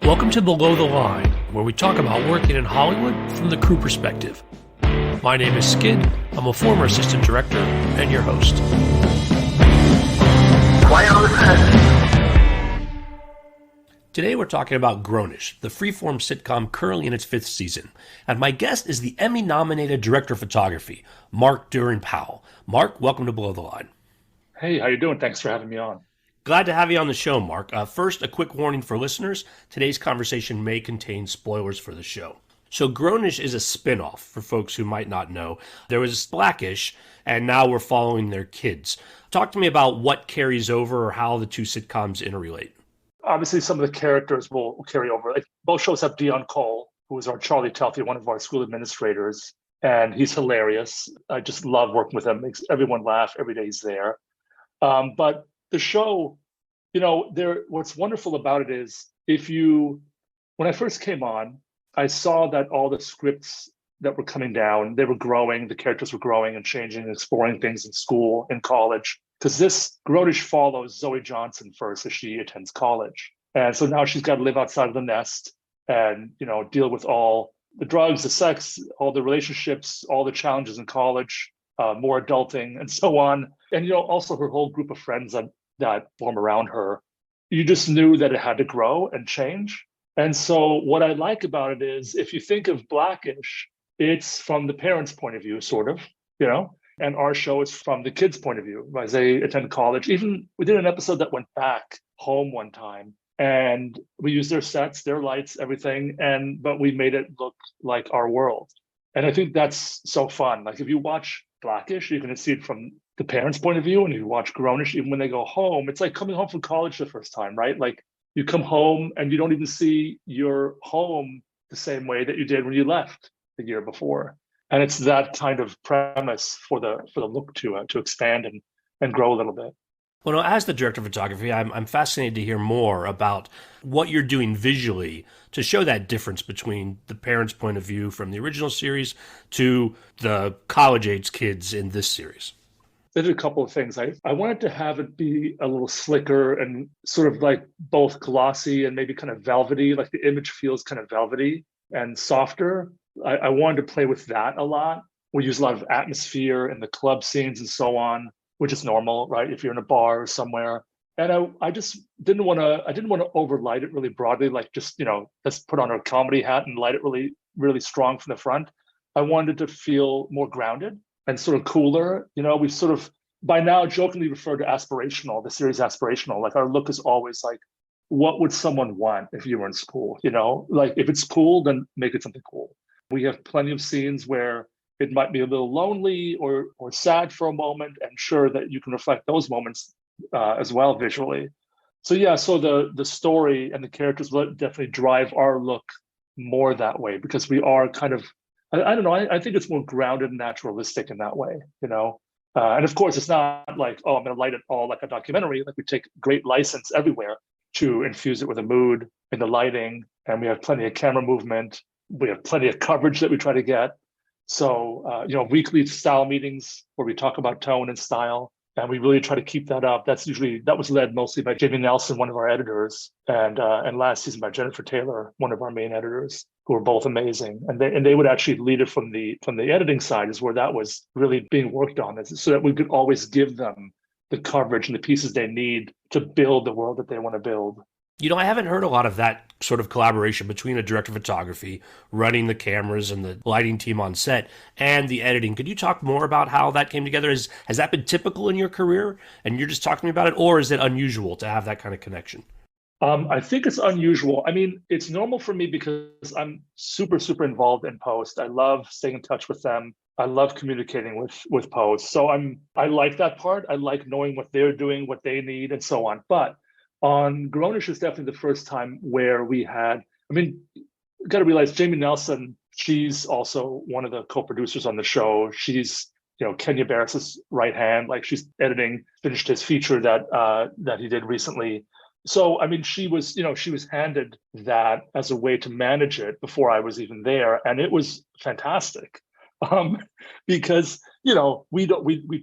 Welcome to Below the Line, where we talk about working in Hollywood from the crew perspective. My name is Skid. I'm a former assistant director and your host. Quiet on the set. Today we're talking about Grownish, the Freeform sitcom currently in its 5th season. And my guest is the Emmy-nominated director of photography, Mark Doering-Powell. Mark, welcome to Below the Line. Hey, how you doing? Thanks for having me on. Glad to have you on the show, Mark. First, a quick warning for listeners. Today's conversation may contain spoilers for the show. So Grownish is a spin-off for folks who might not know. There was Blackish, and now we're following their kids. Talk to me about what carries over or how the two sitcoms interrelate. Obviously, some of the characters will carry over. Like, both shows have Dion Cole, who is our Charlie Telfie, one of our school administrators, and he's hilarious. I just love working with him. Makes everyone laugh every day he's there. But the show, what's wonderful about it is when I first came on, I saw that all the scripts that were coming down, they were growing, the characters were growing and changing and exploring things in school, in college. Because this Grownish follows Zoe Johnson first as she attends college. And so now she's got to live outside of the nest and, deal with all the drugs, the sex, all the relationships, all the challenges in college, more adulting and so on. And, also her whole group of friends that form around her. You just knew that it had to grow and change. And so what I like about it is if you think of Blackish, it's from the parents' point of view, sort of, and our show is from the kids' point of view as they attend college. Even we did an episode that went back home one time and we used their sets, their lights, everything. But we made it look like our world. And I think that's so fun. Like if you watch Blackish, you're going to see it from the parents' point of view. And if you watch Grownish, even when they go home, it's like coming home from college the first time, right? Like you come home and you don't even see your home the same way that you did when you left the year before. And it's that kind of premise for the look to expand and grow a little bit. Well, as the director of photography, I'm fascinated to hear more about what you're doing visually to show that difference between the parents' point of view from the original series to the college-age kids in this series. I did a couple of things. I wanted to have it be a little slicker and sort of like both glossy and maybe kind of velvety, like the image feels kind of velvety and softer. I wanted to play with that a lot. We use a lot of atmosphere in the club scenes and so on, which is normal, right? If you're in a bar or somewhere. And I just didn't want to overlight it really broadly, like just, let's put on our comedy hat and light it really, really strong from the front. I wanted to feel more grounded and sort of cooler. We sort of, by now, jokingly refer to aspirational, the series aspirational. Like our look is always like, what would someone want if you were in school? Like if it's cool, then make it something cool. We have plenty of scenes where it might be a little lonely or sad for a moment, and sure that you can reflect those moments as well visually. So the story and the characters will definitely drive our look more that way because we are kind of, I don't know, I think it's more grounded and naturalistic in that way, And of course, it's not like, I'm going to light it all like a documentary. Like we take great license everywhere to infuse it with a mood and the lighting, and we have plenty of camera movement. We have plenty of coverage that we try to get. So, weekly style meetings where we talk about tone and style, and we really try to keep that up. That was led mostly by Jamie Nelson, one of our editors, and last season by Jennifer Taylor, one of our main editors, who were both amazing. And they would actually lead it from the editing side, is where that was really being worked on, so that we could always give them the coverage and the pieces they need to build the world that they want to build. I haven't heard a lot of that sort of collaboration between a director of photography running the cameras and the lighting team on set and the editing. Could you talk more about how that came together? Has that been typical in your career and you're just talking to me about it, or is it unusual to have that kind of connection? I think it's unusual. I mean, it's normal for me because I'm super, super involved in post. I love staying in touch with them. I love communicating with post. So I like that part. I like knowing what they're doing, what they need, and so on. But on Grownish is definitely the first time where we had, you got to realize Jamie Nelson, she's also one of the co-producers on the show. She's, Kenya Barris's right hand, like she's finished his feature that he did recently. So, she was handed that as a way to manage it before I was even there. And it was fantastic. Because, we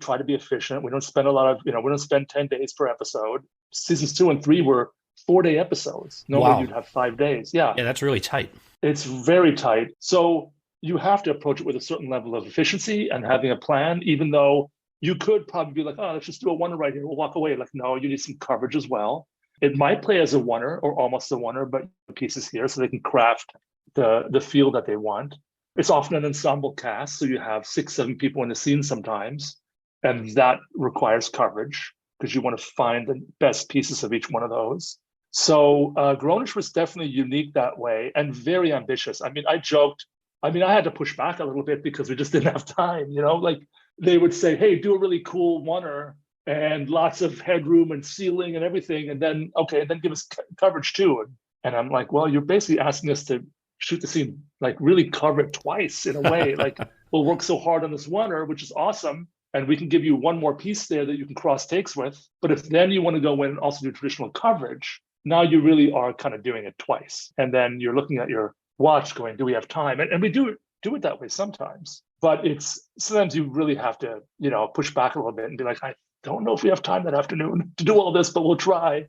try to be efficient. We don't spend a lot of, we don't spend 10 days per episode. Seasons 2 and 3 were 4-day episodes. Normally Wow. you'd have 5 days. Yeah, Yeah, that's really tight. it's very tight. So you have to approach it with a certain level of efficiency and having a plan, even though you could probably be like, oh, let's just do a oneer right here. We'll walk away. Like, no, you need some coverage as well. It might play as a oneer or almost a oneer, but pieces here so they can craft the feel that they want. It's often an ensemble cast, so you have 6, 7 people in the scene sometimes, and that requires coverage because you want to find the best pieces of each one of those. So Grownish was definitely unique that way and very ambitious. I mean, I joked. I mean, I had to push back a little bit because we just didn't have time. Like they would say, "Hey, do a really cool oneer and lots of headroom and ceiling and everything, and then okay, and then give us coverage too." And I'm like, "Well, you're basically asking us to shoot the scene, like really cover it twice in a way. Like we'll work so hard on this oneer, which is awesome, and we can give you one more piece there that you can cross takes with. But if then you want to go in and also do traditional coverage, now you really are kind of doing it twice. And then you're looking at your watch going, do we have time? And we do it that way sometimes. But it's sometimes you really have to, push back a little bit and be like, I don't know if we have time that afternoon to do all this, but we'll try.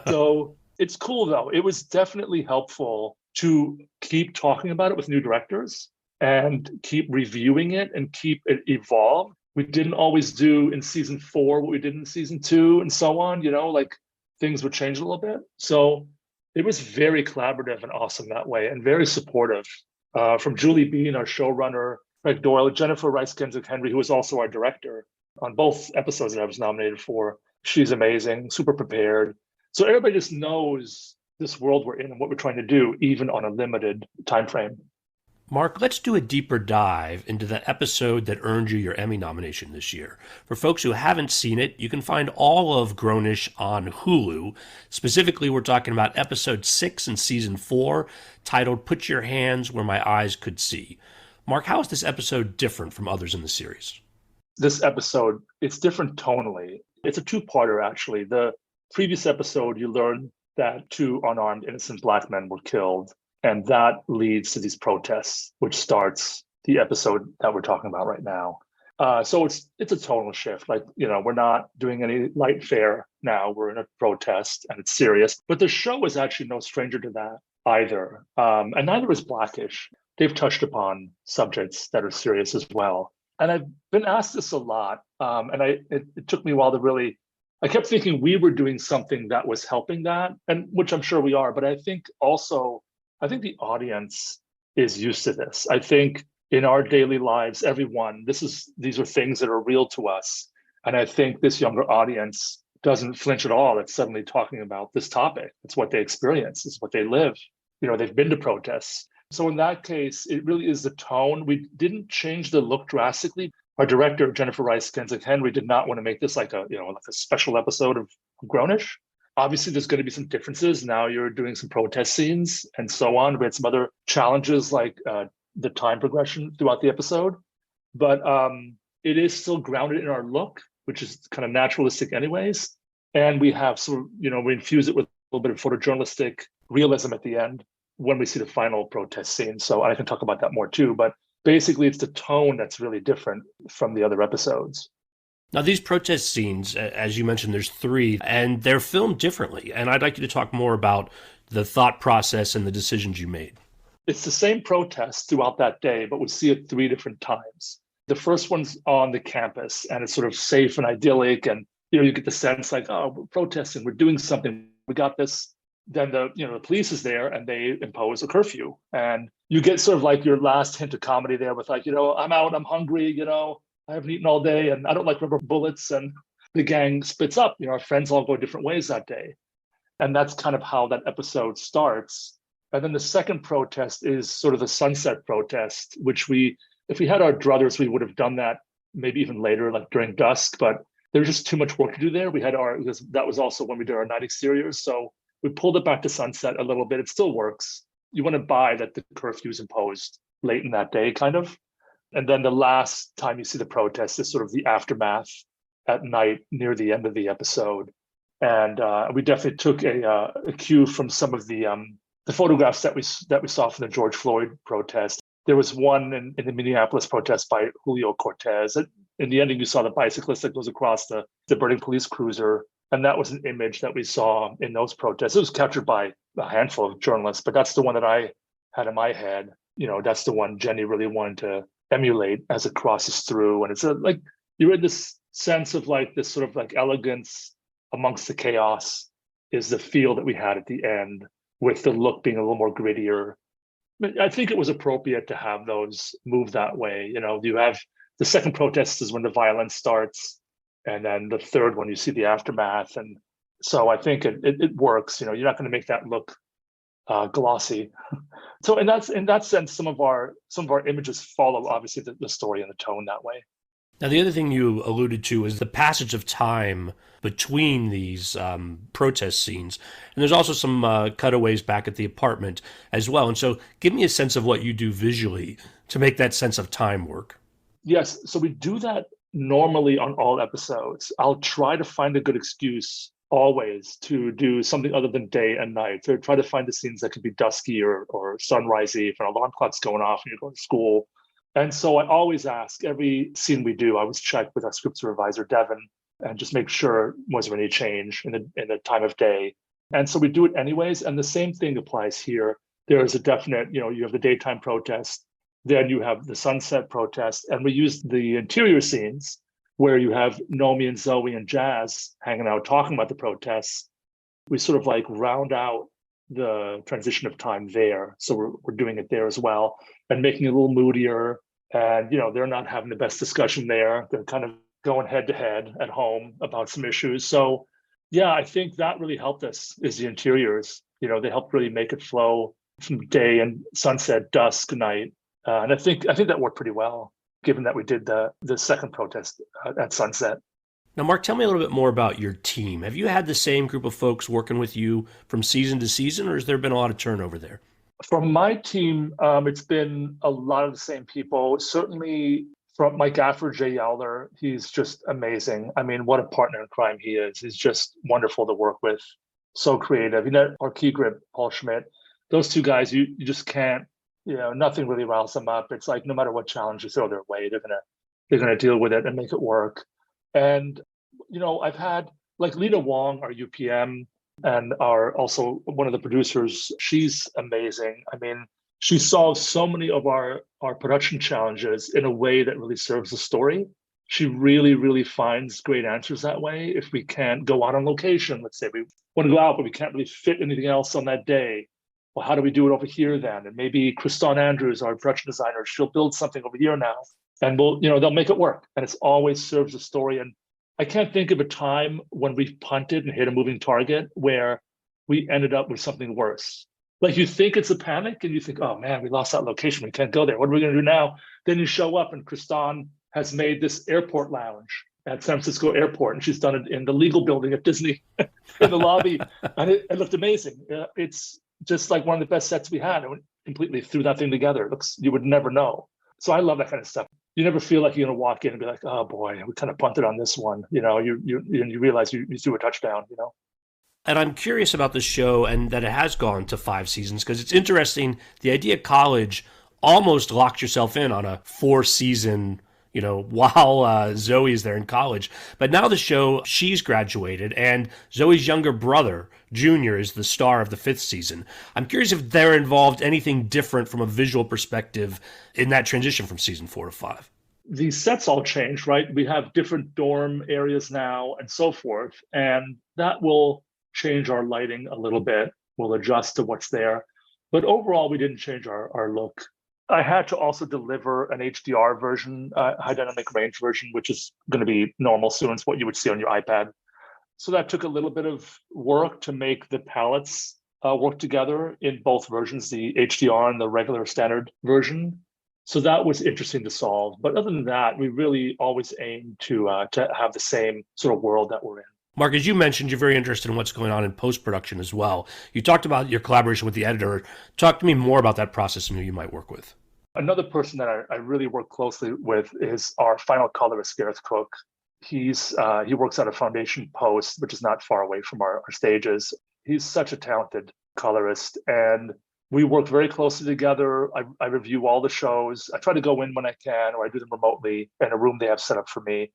So it's cool though. It was definitely helpful to keep talking about it with new directors and keep reviewing it and keep it evolve. We didn't always do in season 4 what we did in season 2 and so on, like things would change a little bit. So it was very collaborative and awesome that way and very supportive. From Julie Bean, our showrunner, Greg Doyle, Jennifer Rice Genzik Henry, who was also our director on both episodes that I was nominated for. She's amazing, super prepared. So everybody just knows this world we're in and what we're trying to do, even on a limited time frame. Mark, let's do a deeper dive into the episode that earned you your Emmy nomination this year. For folks who haven't seen it, you can find all of Grownish on Hulu. Specifically, we're talking about episode 6 in season 4, titled Put Your Hands Where My Eyes Could See. Mark, how is this episode different from others in the series? This episode, it's different tonally. It's a two-parter, actually. The previous episode, you learn that 2 unarmed innocent Black men were killed. And that leads to these protests, which starts the episode that we're talking about right now. So it's a tonal shift. Like, we're not doing any light fare now. We're in a protest and it's serious. But the show is actually no stranger to that either. And neither is Blackish. They've touched upon subjects that are serious as well. And I've been asked this a lot. And it took me a while to really, I kept thinking we were doing something that was helping that, and which I'm sure we are. But I think the audience is used to this. I think in our daily lives, everyone, these are things that are real to us. And I think this younger audience doesn't flinch at all at suddenly talking about this topic. It's what they experience, it's what they live. They've been to protests. So in that case, it really is the tone. We didn't change the look drastically. Our director, Jennifer Rice Genzik Henry, did not want to make this like a special episode of Grownish. Obviously, there's going to be some differences. Now you're doing some protest scenes and so on. We had some other challenges like the time progression throughout the episode. But it is still grounded in our look, which is kind of naturalistic anyways. And we have we infuse it with a little bit of photojournalistic realism at the end when we see the final protest scene. So I can talk about that more too. But basically, it's the tone that's really different from the other episodes. Now, these protest scenes, as you mentioned, there's 3, and they're filmed differently. And I'd like you to talk more about the thought process and the decisions you made. It's the same protest throughout that day, but we see it 3 different times. The first one's on the campus, and it's sort of safe and idyllic. And, you get the sense like, oh, we're protesting, we're doing something, we got this. Then the police is there and they impose a curfew. And you get sort of like your last hint of comedy there with like, I'm out, I'm hungry, I haven't eaten all day and I don't like rubber bullets. And the gang splits up. Our friends all go different ways that day. And that's kind of how that episode starts. And then the second protest is sort of the sunset protest, which if we had our druthers, we would have done that maybe even later, like during dusk. But there's just too much work to do there. Because that was also when we did our night exteriors. So we pulled it back to sunset a little bit. It still works. You want to buy that the curfew is imposed late in that day, kind of. And then the last time you see the protest is sort of the aftermath at night near the end of the episode. And we definitely took a cue from some of the photographs that we saw from the George Floyd protest. There was one in the Minneapolis protest by Julio Cortez. In the ending, you saw the bicyclist that goes across the burning police cruiser. And that was an image that we saw in those protests. It was captured by a handful of journalists, but that's the one that I had in my head. That's the one Jenny really wanted to emulate as it crosses through. And it's like you're in this sense of like this sort of like elegance amongst the chaos is the feel that we had at the end, with the look being a little more grittier. I think it was appropriate to have those move that way. You have the second protest is when the violence starts, and then the third one you see the aftermath. And so I think it works. You're not going to make that look glossy. So in that sense, some of our images follow obviously the story and the tone that way. Now, the other thing you alluded to is the passage of time between these protest scenes. And there's also some cutaways back at the apartment as well. And so give me a sense of what you do visually to make that sense of time work. Yes. So we do that normally on all episodes. I'll try to find a good excuse always to do something other than day and night. So try to find the scenes that could be dusky or sunrisey if an alarm clock's going off and you're going to school. And so I always ask, every scene we do, I always check with our script supervisor, Devin, and just make sure was there any change in the time of day. And so we do it anyways. And the same thing applies here. There is a definite, you have the daytime protest, then you have the sunset protest, and we use the interior scenes where you have Nomi and Zoe and Jazz hanging out talking about the protests. We sort of like round out the transition of time there. So we're doing it there as well and making it a little moodier. And, they're not having the best discussion there. They're kind of going head to head at home about some issues. So yeah, I think that really helped us is the interiors. They helped really make it flow from day and sunset, dusk, night. And I think that worked pretty well, given that we did the second protest at sunset. Now, Mark, tell me a little bit more about your team. Have you had the same group of folks working with you from season to season, or has there been a lot of turnover there? From my team, it's been a lot of the same people. Certainly from Mike Gafford, Jay Yowler, he's just amazing. I mean, what a partner in crime he is. He's just wonderful to work with. So creative. Our key grip, Paul Schmidt, those two guys, you just can't, nothing really riles them up. It's like no matter what challenge you throw their way, they're gonna deal with it and make it work. And I've had like Lena Wong, our UPM, and also one of the producers. She's amazing. I mean, she solves so many of our production challenges in a way that really serves the story. She really, really finds great answers that way. If we can't go out on location, let's say we want to go out, but we can't really fit anything else on that day. Well, how do we do it over here then? And maybe Kriston Andrews, our production designer, she'll build something over here now, and they'll make it work. And it's always serves the story. And I can't think of a time when we've punted and hit a moving target where we ended up with something worse. Like you think it's a panic and you think, oh man, we lost that location. We can't go there. What are we going to do now? Then you show up and Kriston has made this airport lounge at San Francisco Airport. And she's done it in the legal building at Disney in the lobby. And it looked amazing. It's just like one of the best sets we had. And completely threw that thing together. It looks, you would never know. So I love that kind of stuff. You never feel like you're going to walk in and be like, oh boy, we kind of punted on this one. You realize you threw a touchdown, And I'm curious about the show and that it has gone to 5 seasons because it's interesting. The idea of college almost locked yourself in on a 4-season, while Zoe is there in college. But now the show, she's graduated and Zoe's younger brother, Junior, is the star of the 5th season. I'm curious if they're involved anything different from a visual perspective in that transition from season 4 to 5. The sets all changed, right? We have different dorm areas now and so forth. And that will change our lighting a little bit. We'll adjust to what's there. But overall, we didn't change our look. I had to also deliver an HDR version, high dynamic range version, which is going to be normal soon. It's what you would see on your iPad. So that took a little bit of work to make the palettes work together in both versions, the HDR and the regular standard version. So that was interesting to solve. But other than that, we really always aim to have the same sort of world that we're in. Mark, as you mentioned, you're very interested in what's going on in post-production as well. You talked about your collaboration with the editor. Talk to me more about that process and who you might work with. Another person that I really work closely with is our final colorist, Gareth Cook. He works at a Foundation Post, which is not far away from our stages. He's such a talented colorist, and we work very closely together. I review all the shows. I try to go in when I can, or I do them remotely in a room they have set up for me.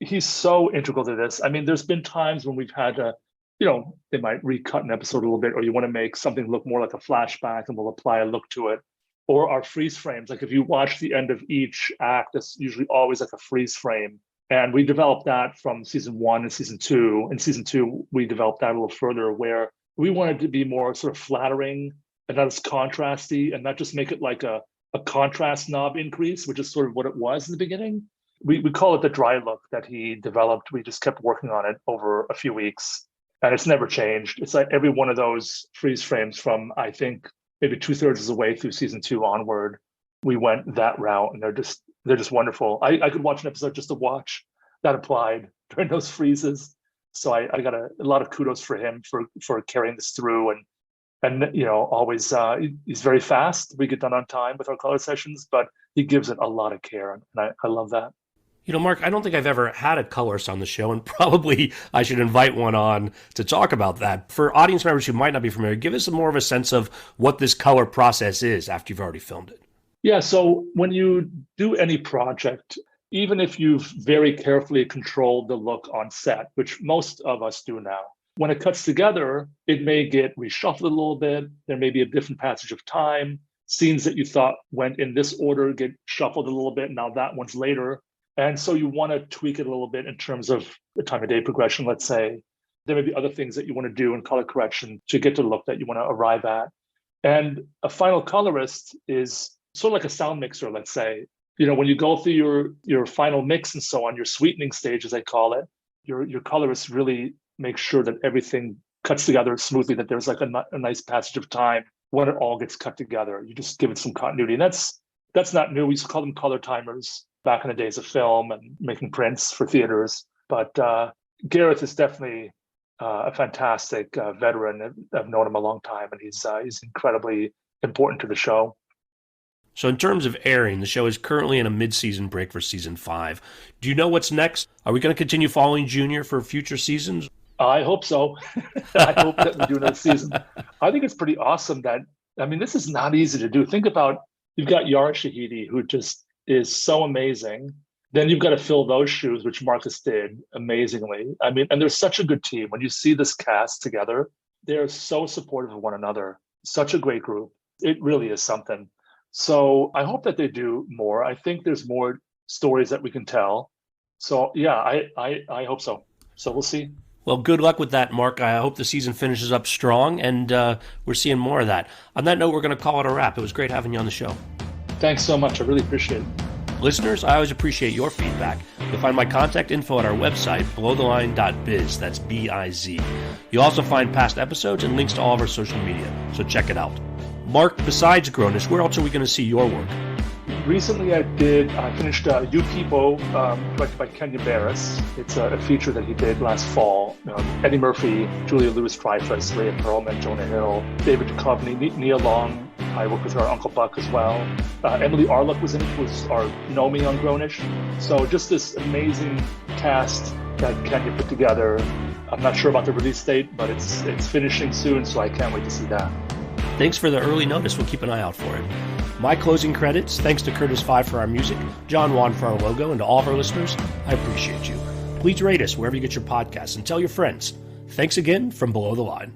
He's so integral to this. I mean, there's been times when we've had to, they might recut an episode a little bit, or you want to make something look more like a flashback and we'll apply a look to it. Or our freeze frames. Like if you watch the end of each act, it's usually always like a freeze frame. And we developed that from season 1 and season 2. In season 2, we developed that a little further where we wanted to be more sort of flattering and not as contrasty and not just make it like a contrast knob increase, which is sort of what it was in the beginning. We call it the dry look that he developed. We just kept working on it over a few weeks and it's never changed. It's like every one of those freeze frames from, I think, maybe 2/3 of the way through season 2 onward, we went that route and they're just wonderful. I could watch an episode just to watch that applied during those freezes. So I got a lot of kudos for him for carrying this through and always he's very fast. We get done on time with our color sessions, but he gives it a lot of care and I love that. Mark, I don't think I've ever had a colorist on the show, and probably I should invite one on to talk about that. For audience members who might not be familiar, give us more of a sense of what this color process is after you've already filmed it. Yeah, so when you do any project, even if you've very carefully controlled the look on set, which most of us do now, when it cuts together, it may get reshuffled a little bit. There may be a different passage of time. Scenes that you thought went in this order get shuffled a little bit. Now that one's later. And so you want to tweak it a little bit in terms of the time of day progression, let's say. There may be other things that you want to do in color correction to get to the look that you want to arrive at. And a final colorist is sort of like a sound mixer, let's say. When you go through your final mix and so on, your sweetening stage, as I call it, your colorist really makes sure that everything cuts together smoothly, that there's like a nice passage of time when it all gets cut together. You just give it some continuity. And that's not new. We used to call them color timers back in the days of film and making prints for theaters. But Gareth is definitely a fantastic veteran. I've known him a long time, and he's incredibly important to the show. So in terms of airing, the show is currently in a mid-season break for season 5. Do you know what's next? Are we going to continue following Junior for future seasons? I hope so. I hope that we do another season. I think it's pretty awesome this is not easy to do. Think about, you've got Yara Shahidi, who just is so amazing. Then you've got to fill those shoes, which Marcus did amazingly. And they're such a good team. When you see this cast together, they're so supportive of one another. Such a great group. It really is something. So I hope that they do more. I think there's more stories that we can tell. So yeah, I hope so. So we'll see. Well, good luck with that, Mark. I hope the season finishes up strong and we're seeing more of that. On that note, we're going to call it a wrap. It was great having you on the show. Thanks so much. I really appreciate it. Listeners, I always appreciate your feedback. You'll find my contact info at our website, belowtheline.biz. That's B-I-Z. You'll also find past episodes and links to all of our social media, so check it out. Mark, besides Grownish, where else are we going to see your work? Recently, I finished You People, directed by Kenya Barris. It's a feature that he did last fall. Eddie Murphy, Julia Louis-Dreyfus, Leah Pearlman, Jonah Hill, David Duchovny, Nia Long. I worked with her Uncle Buck as well. Emily Arluck was in it, was our Nomi on Grownish. So just this amazing cast that Kenya put together. I'm not sure about the release date, but it's finishing soon, so I can't wait to see that. Thanks for the early notice. We'll keep an eye out for it. My closing credits, thanks to Curtis Five for our music, John Wan for our logo, and to all of our listeners, I appreciate you. Please rate us wherever you get your podcasts and tell your friends. Thanks again from Below the Line.